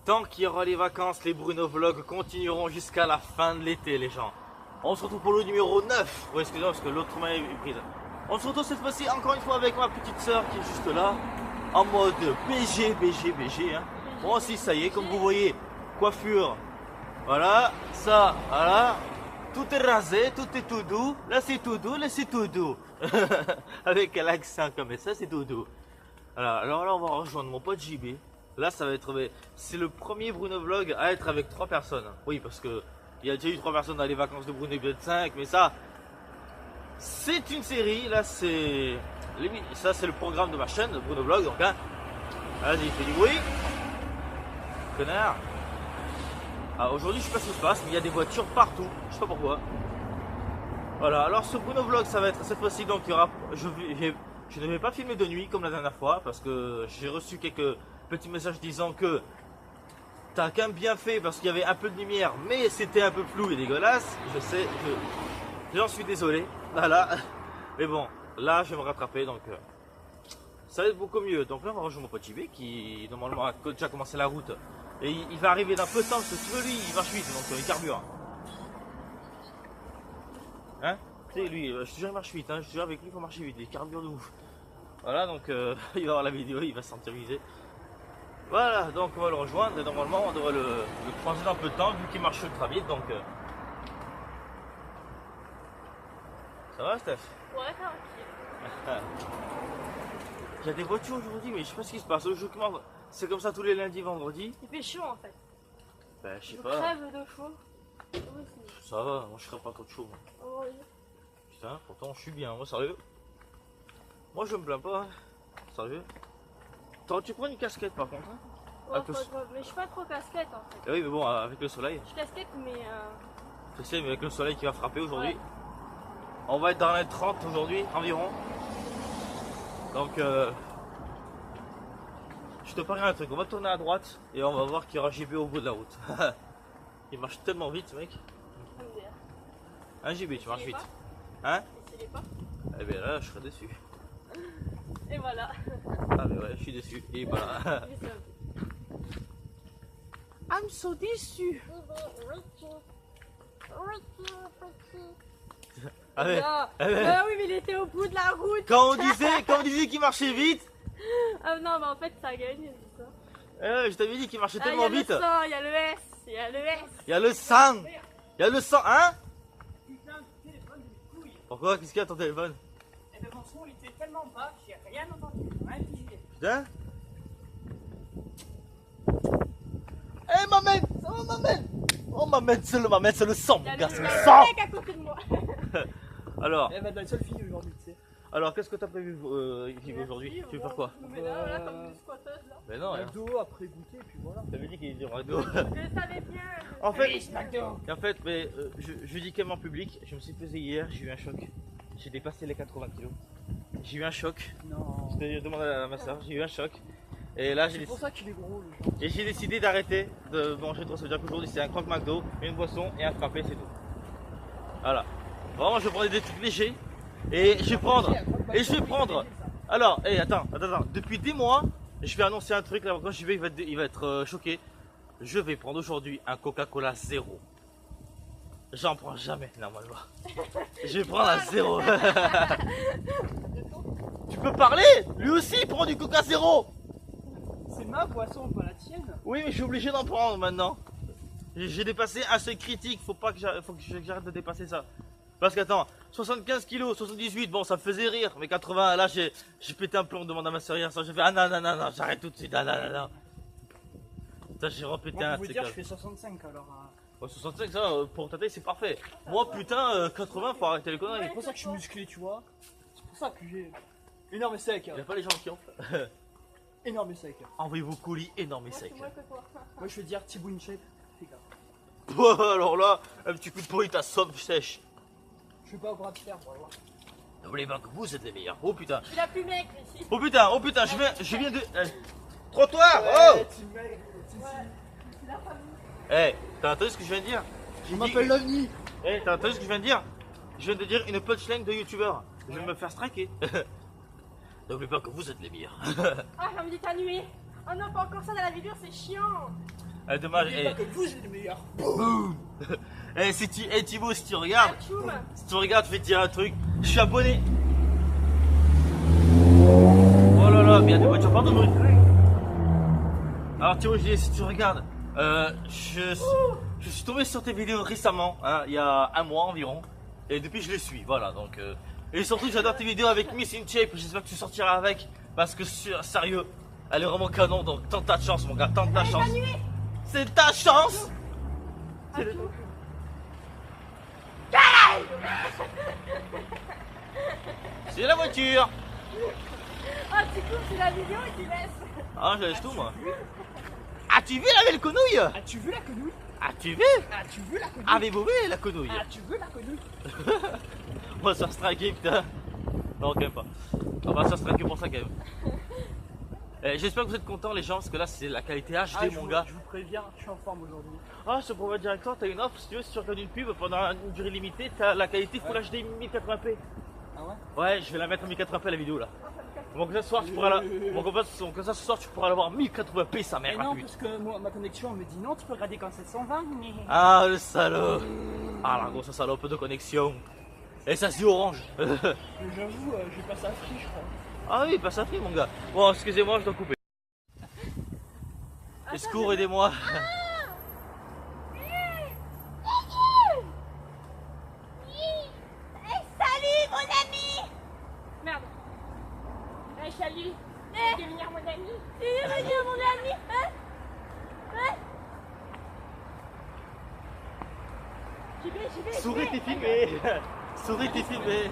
Tant qu'il y aura les vacances, les Bruno Vlogs continueront jusqu'à la fin de l'été, les gens. On se retrouve pour le numéro 9. Oui, excusez-moi, parce que l'autre main est prise. On se retrouve cette fois-ci encore une fois avec ma petite soeur qui est juste là. En mode BG. Hein. Moi aussi, ça y est, comme vous voyez, coiffure. Voilà, ça, voilà. Tout est rasé, tout est tout doux. Là, c'est tout doux, là, c'est tout doux. Avec l'accent comme ça, c'est tout doux. Alors là, on va rejoindre mon pote JB. Là, ça va être. C'est le premier Bruno Vlog à être avec 3 personnes. Oui, parce que il y a déjà eu 3 personnes dans les vacances de Bruno, peut-être 5, mais ça, c'est une série. Là, c'est. Ça, c'est le programme de ma chaîne, de Bruno Vlog. Donc, hein. Vas-y, fais du bruit. Connard. Ah, aujourd'hui, je sais pas ce qui se passe, mais il y a des voitures partout. Je sais pas pourquoi. Voilà, alors ce Bruno Vlog, ça va être cette fois-ci. Donc, il y aura. Je ne vais pas filmer de nuit comme la dernière fois parce que j'ai reçu quelques petits messages disant que t'as quand même bien fait parce qu'il y avait un peu de lumière, mais c'était un peu flou et dégueulasse. Je sais, j'en suis désolé. Voilà, mais bon, là je vais me rattraper donc ça va être beaucoup mieux. Donc là, on va rejoindre mon pote JB qui normalement a déjà commencé la route et il va arriver dans peu de temps parce que si tu veux, lui il marche vite donc il carbure. Hein? Tu sais, lui, je te jure, il marche vite, hein. Je te jure, avec lui, il faut marcher vite, il carbure de ouf. Voilà, donc il va voir la vidéo, il va se sentir visé. Voilà, donc on va le rejoindre et normalement on devrait le croiser dans peu de temps vu qu'il marche ultra vite. Donc ça va, Steph? Ouais, tranquille. Il y a des voitures aujourd'hui, mais je sais pas ce qui se passe. C'est comme ça tous les lundis, vendredis. Il fait chaud en fait. Ben, je sais Je pas. crève de chaud. Ça va, moi je serais pas trop de chaud. Moi. Oh, oui. Putain, pourtant je suis bien, moi sérieux. Moi je me plains pas, hein. Sérieux. Tu prends une casquette par contre, hein? Ouais, mais je suis pas trop casquette en fait. Oui, mais bon, avec le soleil. Je suis casquette, mais. Je sais, mais avec le soleil qui va frapper aujourd'hui. Ouais. On va être dans les 30 aujourd'hui, environ. Donc, je te parie un truc. On va tourner à droite et on va voir qu'il y aura JB au bout de la route. Il marche tellement vite, ce mec. Hein, JB, tu marches vite. Hein? Essayez pas. Eh bien là, je serais déçu. Et voilà. Ah, mais ouais, je suis déçu. Et voilà. I'm so déçu. Ah, mais, Ah, ah, mais, ah oui, mais il était au bout de la route. quand on disait qu'il marchait vite, Ah non, mais en fait, ça a gagné, c'est ça. je t'avais dit qu'il marchait Ah, tellement vite. Il y a le 100, il y a le S, il y a le S. Il y a le 100. Il y a le 100, hein? Putain, le téléphone de couille. Pourquoi? Qu'est-ce qu'il y a ton téléphone? Et ben mon son il était tellement bas, j'ai rien entendu, rien pigé. Putain. Eh, m'amène! Ça va, m'amène! Oh, m'amène, c'est le 100, Il y a mon gars, le c'est le mec 100! à côté de moi. Alors, Eh ben la seule fille aujourd'hui, tu sais. qu'est-ce que t'as prévu Yves, aujourd'hui? Tu veux faire quoi? Je me mets là, comme une squatteuse là. Ben non, rien. McDo, après goûter, puis voilà. T'avais dit qu'il était au McDo. Je savais bien. En fait, McDo. mais je dis quand même en public, je me suis pesé hier, j'ai eu un choc. J'ai dépassé les 80 kilos. J'ai eu un choc. Non. Je te demande à ma soeur, j'ai eu un choc. Et là, C'est pour ça qu'il est gros le genre. j'ai décidé d'arrêter de manger trop. Ça veut dire qu'aujourd'hui, c'est un croque McDo, une boisson et un frappé, c'est tout. Voilà. Vraiment, je vais prendre des trucs légers. Et je vais prendre. Alors, attends. Depuis des mois, je vais annoncer un truc. Là, quand j'y vais, il va être choqué. Je vais prendre aujourd'hui un Coca-Cola zéro. J'en prends jamais, normalement. Je vais prendre un zéro. Tu peux parler? Lui aussi, il prend du Coca zéro. C'est ma boisson, pas la tienne. Oui, mais je suis obligé d'en prendre maintenant. J'ai dépassé un seuil critique. Faut que j'arrête de dépasser ça. Parce qu'attends, 75 kilos, 78, bon, ça me faisait rire. Mais 80, là, j'ai pété un plomb. On demande à ma soeur hier ça. J'ai fait, ah non, j'arrête tout de suite. Ah non. Putain, j'ai repété Moi, un pour vous truc. dire, je fais 65 alors. Ouais, 65, ça, pour ta taille, c'est parfait. Moi, putain, 80, faut arrêter les conneries. C'est pour ça que je suis musclé, tu vois. C'est pour ça que j'ai énorme et sec. Il n'y a pas les gens qui enflent. Énorme et sec. Envoyez vos colis énormes et Moi, secs. c'est moins que toi. Moi, je vais dire Thibaut InShape. Fais gaffe. Alors là, un petit coup de pourri, ta somme sèche. Je vais pas au bras de fer, on va voir. N'oubliez pas que vous êtes les meilleurs. Oh putain. Je suis la plus maigre ici. Oh putain, je viens de. Trottoir! Oh! tu maigres, C'est la famille. T'as entendu ce que je viens de dire? Je m'appelle l'OVNI. T'as entendu ce que je viens de dire? Je viens de dire une punchline de youtubeur. Je vais me faire striker. N'oubliez pas que vous êtes les meilleurs. Ah, j'ai envie d'éternuer. Oh non, pas encore ça dans la vidéo, c'est chiant. Dommage. N'oubliez pas que vous êtes les meilleurs. Boum. Si tu, Thibaut, si tu regardes, Atchoum. si tu regardes, je vais te dire un truc. Je suis abonné. Oh là là, mais il y a des voitures partout. Alors Thibaut, je dis, si tu regardes, je suis tombé sur tes vidéos récemment, hein, il y a un mois environ, et depuis je les suis, voilà. Donc, et surtout, j'adore tes vidéos avec Miss In Shape. J'espère que tu sortiras avec, parce que sérieux, elle est vraiment canon. Donc, tente ta chance, mon gars, tente ta chance. C'est ta chance. Atchoum. C'est la voiture. Oh, tu coupes, c'est la vidéo et tu laisses. Ah, je laisse tout, moi. As-tu vu la belle conouille? As-tu vu la quenouille? As-tu vu? As-tu vu la quenouille? Avez-vous vu la conouille? As-tu vu la quenouille? On va se faire striker, putain. Non, quand même pas. On va se faire striker pour ça, quand même. J'espère que vous êtes contents, les gens, parce que là, c'est la qualité HD, mon gars. Je vous préviens, je suis en forme aujourd'hui. Ah, je te promets directeur, t'as une offre, si tu veux, si tu regardes une pub pendant une durée limitée, t'as la qualité Full HD 1080p. Ah ouais? Ouais, je vais la mettre en 1080p la vidéo là. Bon, comme ça, ce soir, tu pourras la... bon, comme ça, ce soir, tu pourras l'avoir 1080p, sa mère. Mais non, parce que moi, ma connexion elle me dit non, tu peux regarder qu'en 720, mais. Ah, le salaud. Ah, la grosse salope de connexion. Et ça, c'est orange. Mais j'avoue, je vais passer à Free, je crois. Ah oui, passe à prix, mon gars. Bon, excusez-moi, je dois couper. Les secours, aidez-moi. Salut, mon ami. Merde. Salut. Tu veux devenir mon ami? Tu veux devenir mon ami? Hein? J'y vais. Souris, t'es filmé. Souris, t'es filmé.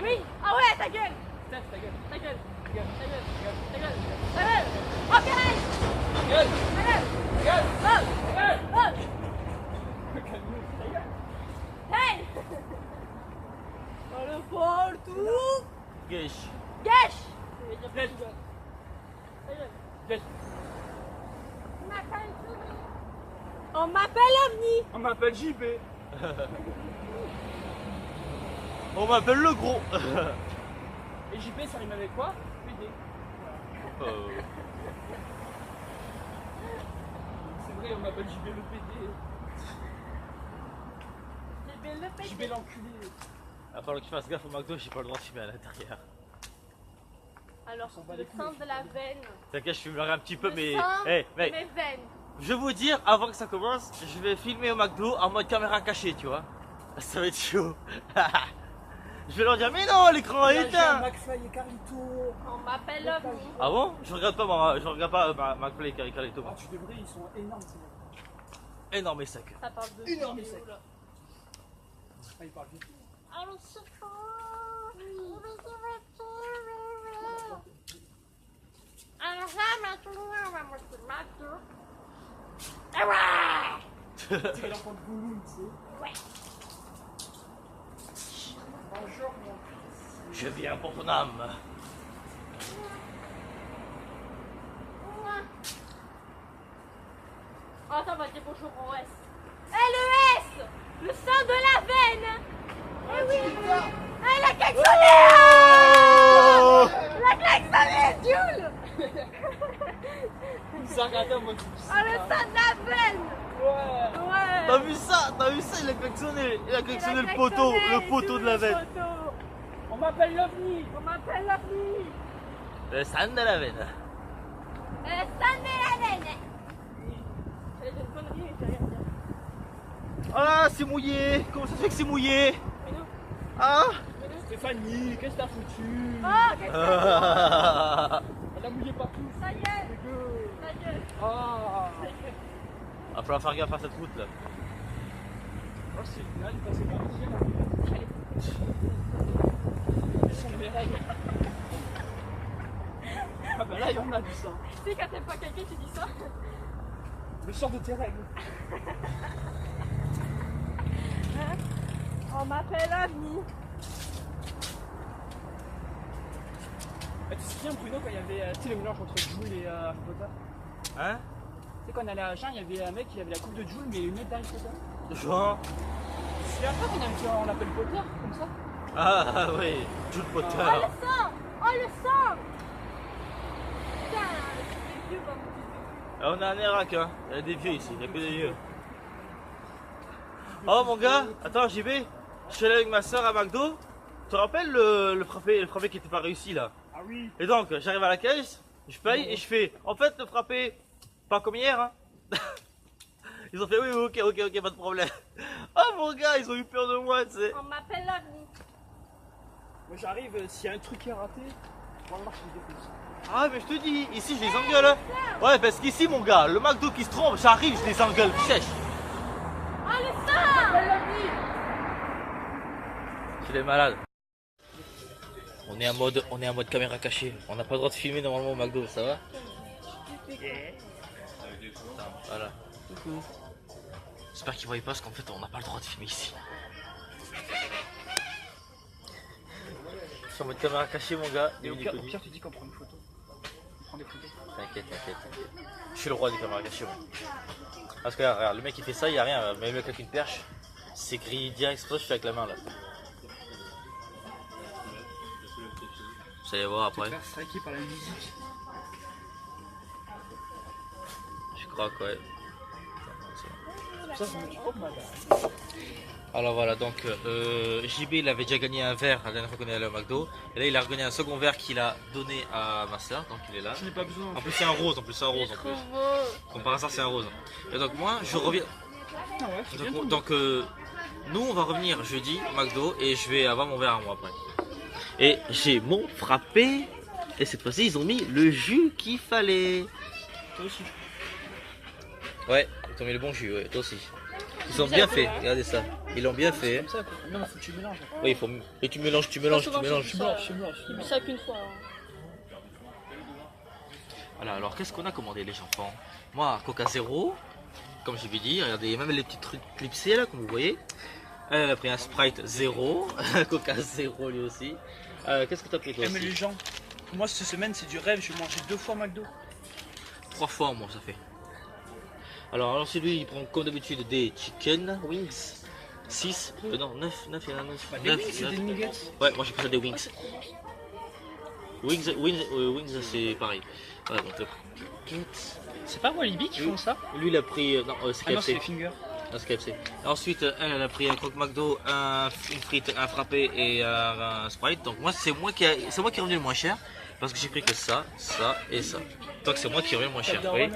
Oui. Ah ouais, ta gueule. Ta gueule. Ta gueule. Ta gueule. Ta gueule. Ta gueule. Ta gueule. Oh, Pérez. Ta gueule. Ta gueule. Ta gueule. Oh. Ta gueule. Oh. Calme-nous, ta gueule. Hey. Oh, le partout. Gage. Gâche. Laisse. Ta gueule. Laisse. On m'appelle Avni. On m'appelle JB. On m'appelle le gros. Et JB, ça rime avec quoi? PD. C'est vrai, on m'appelle JB le PD. JB l'enculé. Il va falloir que tu fasses gaffe au McDo, j'ai pas le droit de fumer à l'intérieur. Alors, On s'en bat le les couilles, sang de la veine. T'inquiète, je fumerai un petit peu, Le mais. sang Hey, de mec, mes veines. je vais vous dire, avant que ça commence, je vais filmer au McDo en mode caméra cachée, tu vois. Ça va être chaud. Je vais leur dire, mais non, l'écran est éteint. McFly et Carlito. On m'appelle Avni. Ah bon? Je regarde pas, McFly et Caricalito. Ah, tu devrais, ils sont énormes, ces mecs. Énorme et sec. Ça parle de Énorme vidéo, sec. là. Ah, il parle vite. Allô, c'est quoi? Alors ça, maintenant, on va monter le McDo. Ah ouais! C'est l'enfant de Gouloum, tu sais. Ouais. Bonjour, mon Je viens pour ton âme. Oh, ça va dire bonjour en S. Eh, le S! Le sang de la veine! Eh oui! Eh, la klaxonné! Oh La klaxonné, Jules! Ça regarde en mode. Oh, le sang de la veine! Ouais. Ouais! T'as vu ça? Il a klaxonné. Il a klaxonné le poteau de la veine. On m'appelle l'OVNI. On m'appelle l'OVNI! Le sang de la veine. Le sang de la veine! J'allais dire une connerie, mais j'ai rien dire. Ah, c'est mouillé. Comment ça se fait que c'est mouillé? Mais non, Ah mais non. Stéphanie, qu'est-ce que t'as foutu? Oh, qu'est-ce que Elle a mouillé partout. ça y est! Dégueu. Ta gueule! Ah. Ta gueule! Va falloir faire gaffe à cette route là. Oh, c'est génial, il passait par ici. Allez. Ils sont mes règles. Ah bah là, il y en a du sang. Tu sais, quand t'aimes pas quelqu'un, tu dis ça. Le sang de tes règles. Hein? On m'appelle Avni. Tu te souviens, Bruno, quand il y avait tu sais, le mélange entre Joule et Harry Potter? Hein? Tu sais, quand on allait à Agen, il y avait un mec qui avait la coupe de Joule mais une lunette d'Harry Potter. Jean? C'est après qu'on l'appelle Potter, comme ça? Ah oui, Jules Potter. Oh, le sang! Oh, le sang! Putain, c'est vieux comme On a un Irak, hein. Il y a des vieux ici, il n'y a que des vieux. Oh mon gars, attends JB, je suis allé avec ma soeur à McDo. Tu te rappelles le frappé qui était pas réussi là? Ah oui. Et donc j'arrive à la caisse, je paye et je fais en fait le frappé, pas comme hier hein. Ils ont fait oui, ok, pas de problème. Oh mon gars, ils ont eu peur de moi, tu sais. On m'appelle l'OVNI. Moi j'arrive, s'il y a un truc qui est raté, pour le marché je défonce. Ah mais je te dis, ici je les engueule. Hein. Ouais parce qu'ici mon gars, le McDo qui se trompe, j'arrive, je les engueule, sèche. Ah, les ça. Tu es malade. On est en mode caméra cachée. On n'a pas le droit de filmer normalement au McDo, ça va? Voilà. Coucou. J'espère qu'ils voient pas parce qu'en fait on n'a pas le droit de filmer ici. Je suis en mode caméra cachée mon gars. Et au pire tu dis qu'on prend une photo. On prend des photos. T'inquiète. Je suis le roi des caméras cachées moi. Parce que regarde, le mec il fait ça, il n'y a rien. Même le mec avec une perche, c'est grillé direct, c'est pour ça que je fais avec la main là. Vous allez voir après. Faire striker par la musique. Je crois que ouais. Ça, c'est oh, madame. Alors voilà, donc JB il avait déjà gagné un verre la dernière fois qu'on est allé au McDo. Et là il a regagné un second verre qu'il a donné à ma soeur, donc il est là. Je n'ai pas besoin. En plus c'est un rose, en plus. Comme par hasard c'est un rose. Et donc moi je reviens. Ah ouais, Donc nous on va revenir jeudi au McDo et je vais avoir mon verre à moi après. Et j'ai mon frappé. Et cette fois-ci ils ont mis le jus qu'il fallait. toi aussi. Ouais, ils ont mis le bon jus, ouais, toi aussi. Ils ont bien fait, regardez ça. Ils l'ont bien fait. Comme ça, quoi. Non, faut que tu mélanges. Oui, il faut. Et tu mélanges. Je mélange. Il met ça qu'une fois. Voilà, alors qu'est-ce qu'on a commandé les enfants? Moi, Coca Zéro, comme je l'ai dit, regardez, même les petits trucs clipsés là, comme vous voyez. Elle a pris un Sprite 0, Coca 0 lui aussi. Qu'est-ce que t'as pris toi Mais aussi? les gens, moi cette semaine c'est du rêve, je vais manger 2 fois McDo. 3 fois moi ça fait. Alors celui il prend comme d'habitude des chicken wings. 6, non 9, il y en a 9. Bah, des wings, c'est des nuggets. Ouais, moi j'ai pris ça des wings. Wings c'est pareil. Voilà, donc C'est pas Walibi qui font ça? lui il a pris, non c'est Ah non, c'est KFC. les fingers. Non, c'est KFC. Ensuite elle a pris un croque McDo, une frite, un frappé et un Sprite. Donc moi c'est moi qui est revenu le moins cher. Parce que j'ai pris que ça et ça. Donc c'est moi qui est revenu le moins cher. Oui.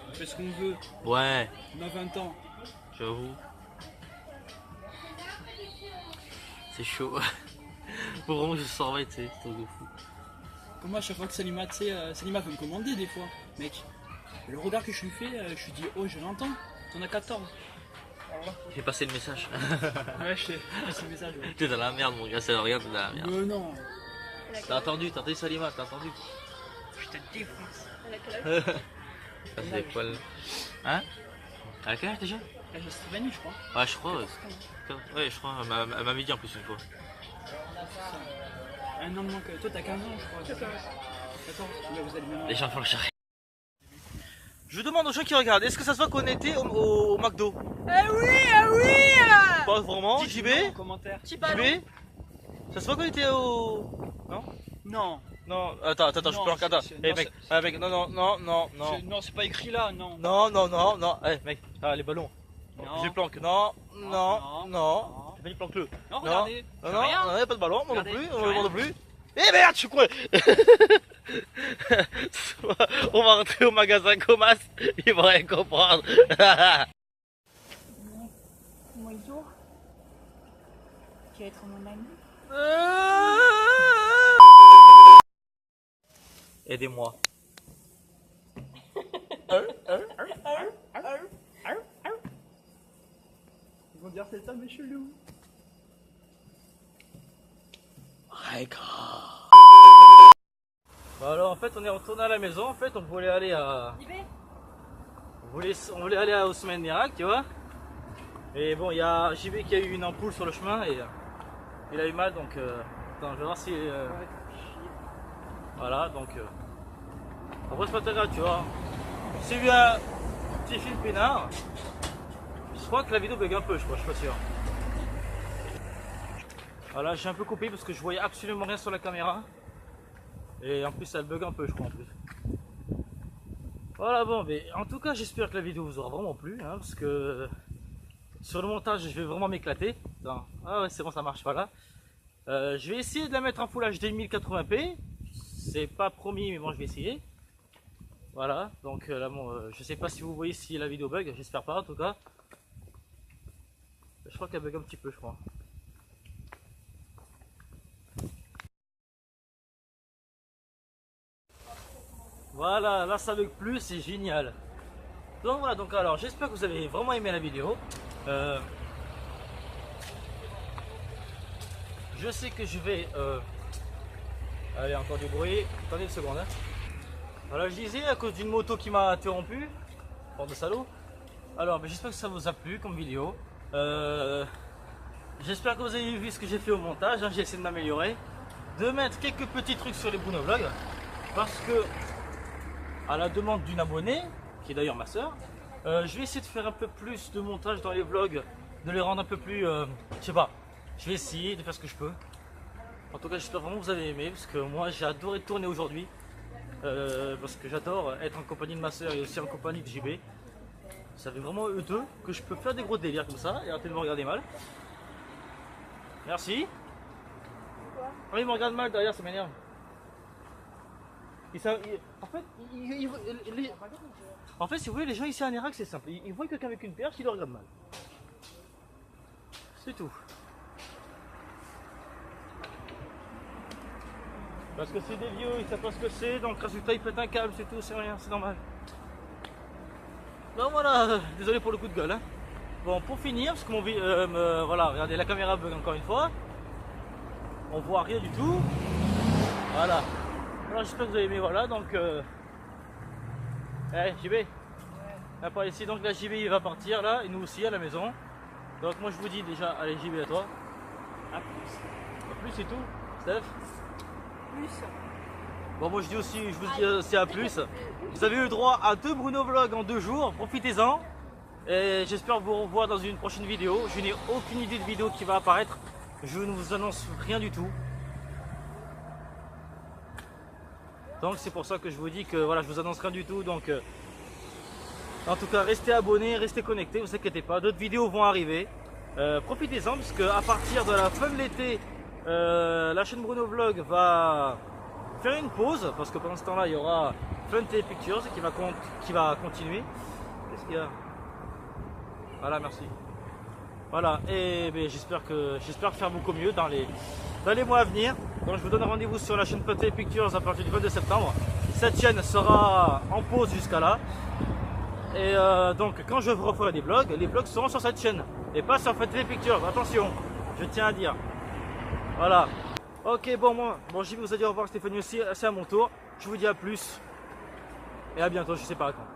On fait ce qu'on veut. Ouais, On a 20 ans. j'avoue. C'est chaud. Faut vraiment que je surveille, tu sais, c'est truc de fou. Comme moi, à chaque fois que Salima, tu sais, Salima veut me commander des fois. Mec, le regard que je lui fais, je lui dis, oh, je l'entends. T'en as 14. J'ai passé le message. Ouais, je sais, c'est le message. Ouais. T'es dans la merde, mon gars, c'est regarde, t'es dans la merde. Mais non. T'as entendu Salima, t'as entendu? Je te défonce. Ça c'est des poils. Hein? À quel âge déjà? Là, j'ai Stéphanie, je crois. Ouais, je crois, ouais. Ouais, je crois, elle m'avait dit en plus une fois. Un an de moins que toi, t'as 15 ans, je crois. 14. Là, vous allez bien. Les gens font le charré. Je demande aux gens qui regardent, est-ce que ça se voit qu'on était au McDo? Ah oui. Pas vraiment, JB? En commentaire. JB? Ça se voit qu'on était au... Non. Non, attends, je Non, peux encore. Attends, c'est- hey, non, mec, non. Non, c'est pas écrit là, non. Non, hey, mec, les ballons. Non. J'ai planqué. Non. Non. J'ai planque-le. Non, regardez. Non, Rien. y a pas de ballon, moi non Regardez, plus, j'ai moi rien. non plus. Eh merde, je suis quoi? On va rentrer au magasin Comas, ils vont rien comprendre. Bonjour. Tu veux être mon ami? Aidez-moi. Ils vont dire c'est ça, mais chelou. Bah alors en fait on est retourné à la maison, en fait on voulait aller à... On voulait aller à Ousmane Irak, tu vois. Et bon il y a JB qui a eu une ampoule sur le chemin et il a eu mal donc... Attends je vais voir si... Voilà donc... Après c'est pas très grave tu vois. J'ai vu un petit film peinard. Je crois que la vidéo bug un peu je crois, je suis pas sûr. Voilà j'ai un peu coupé parce que je voyais absolument rien sur la caméra. Et en plus elle bug un peu je crois en plus. Voilà bon, mais en tout cas j'espère que la vidéo vous aura vraiment plu, hein, parce que sur le montage je vais vraiment m'éclater. Ah ouais c'est bon ça marche, voilà. Je vais essayer de la mettre en Full HD 1080p, c'est pas promis mais bon je vais essayer. Voilà, donc là bon, je sais pas si vous voyez si la vidéo bug, j'espère pas en tout cas. Je crois qu'elle bug un petit peu je crois. Voilà, là ça bug plus, c'est génial. Donc voilà, donc alors j'espère que vous avez vraiment aimé la vidéo. Je sais que je vais... Allez, encore du bruit. Attendez une seconde. Hein. Voilà, je disais à cause d'une moto qui m'a interrompu. Bande de salaud. Alors, j'espère que ça vous a plu comme vidéo. J'espère que vous avez vu ce que j'ai fait au montage. Hein. J'ai essayé de m'améliorer. De mettre quelques petits trucs sur les Bruno Vlogs. Parce que, à la demande d'une abonnée, qui est d'ailleurs ma soeur, je vais essayer de faire un peu plus de montage dans les vlogs. De les rendre un peu plus... je sais pas. Je vais essayer de faire ce que je peux. En tout cas j'espère vraiment que vous avez aimé, parce que moi j'ai adoré tourner aujourd'hui. Parce que j'adore être en compagnie de ma soeur et aussi en compagnie de JB. Ça fait vraiment eux deux que je peux faire des gros délires comme ça et arrêter de me regarder mal. Merci. Oh, il me regarde mal derrière, ça m'énerve. En fait si vous voulez les gens ici en Irak c'est simple. Ils voient quelqu'un avec une perche, ils le regardent mal. C'est tout. Parce que c'est des vieux, ils savent pas ce que c'est, donc résultat ils pètent un câble, c'est tout, c'est rien, c'est normal. Donc voilà, désolé pour le coup de gueule. Hein. Bon, pour finir, parce que voilà, regardez, la caméra bug encore une fois. On voit rien du tout. Voilà. Alors j'espère que vous avez aimé, voilà, donc... JB. Là, par ici, donc la JB il va partir là, et nous aussi à la maison. Donc moi je vous dis déjà, allez JB à toi. À plus. À plus c'est tout, Steph. Plus. Bon moi je dis aussi, je vous dis c'est à plus. Vous avez eu droit à 2 Bruno Vlogs en 2 jours, profitez-en. Et j'espère vous revoir dans une prochaine vidéo. Je n'ai aucune idée de vidéo qui va apparaître. Je ne vous annonce rien du tout. Donc c'est pour ça que je vous dis que voilà, je vous annonce rien du tout. Donc en tout cas restez abonnés, restez connectés, ne vous inquiétez pas, d'autres vidéos vont arriver. Profitez-en parce qu'à partir de la fin de l'été, la chaîne Bruno Vlog va faire une pause parce que pendant ce temps là il y aura Fun TV Pictures qui va continuer. Qu'est-ce qu'il y a? Voilà, merci. Voilà, et j'espère faire beaucoup mieux dans les mois à venir. Donc je vous donne rendez-vous sur la chaîne Fun TV Pictures à partir du 22 septembre. Cette chaîne sera en pause jusqu'à là. Et donc quand je referai des vlogs, les vlogs seront sur cette chaîne et pas sur Fun TV Pictures, attention, je tiens à dire. Voilà. Ok, bon, je vous ai dit au revoir Stéphanie aussi, c'est à mon tour. Je vous dis à plus et à bientôt, je sais pas quand.